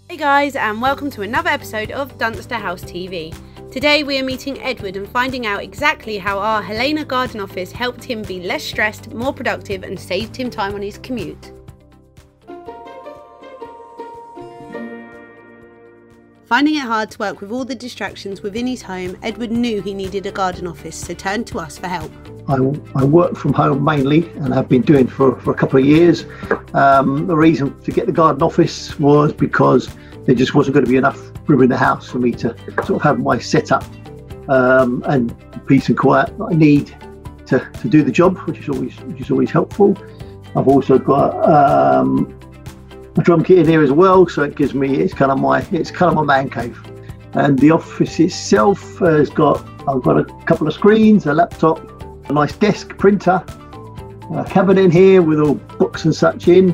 Hey guys, and welcome to another episode of Dunster House TV. Today we are meeting Edward and finding out exactly how our Helena garden office helped him be less stressed, more productive and saved him time on his commute. Finding it hard to work with all the distractions within his home, Edward knew he needed a garden office, so turned to us for help. I work from home mainly and have been doing for a couple of years. The reason to get the garden office was because there just wasn't going to be enough room in the house for me to sort of have my setup and peace and quiet that I need to do the job, which is always helpful. I've also got a drum kit in here as well, so it gives me it's kind of my man cave. And the office itself I've got a couple of screens, a laptop, a nice desk, printer, a cabinet in here with all books and such in,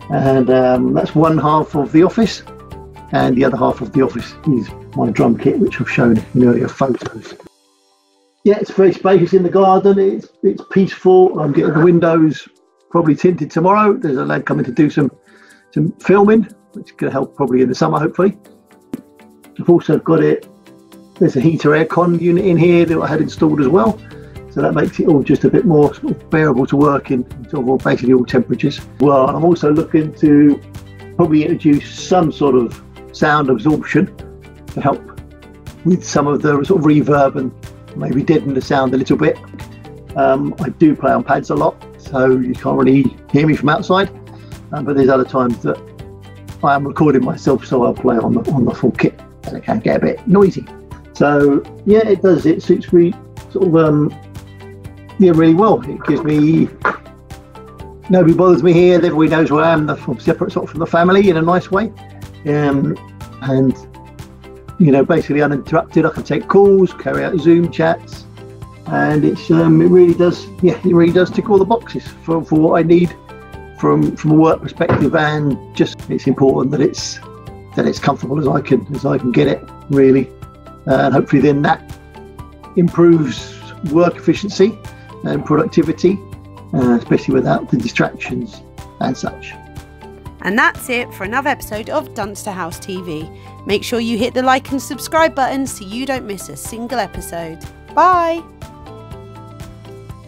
and that's one half of the office, and the other half of the office is my drum kit, which I've shown in earlier photos. Yeah, it's very spacious in the garden. It's peaceful. I'm getting the windows probably tinted tomorrow. There's a lad coming to do some filming, which is going to help probably in the summer, hopefully. I've also got there's a heater aircon unit in here that I had installed as well, so that makes it all just a bit more sort of bearable to work in sort of basically all temperatures. Well, I'm also looking to probably introduce some sort of sound absorption to help with some of the sort of reverb and maybe deaden the sound a little bit. I do play on pads a lot, so you can't really hear me from outside. But there's other times that I am recording myself, so I'll play on the full kit, and it can get a bit noisy. So yeah, it suits me sort of really well. It gives me, nobody bothers me here. Everybody knows where I am. I'm separate sort of from the family in a nice way, and basically uninterrupted. I can take calls, carry out Zoom chats, and it really does tick all the boxes for what I need from a work perspective, and just it's important that it's comfortable as I can get it, really, and hopefully then that improves work efficiency and productivity, especially without the distractions and such. And that's it for another episode of Dunster House TV. Make sure you hit the like and subscribe button so you don't miss a single episode. Bye!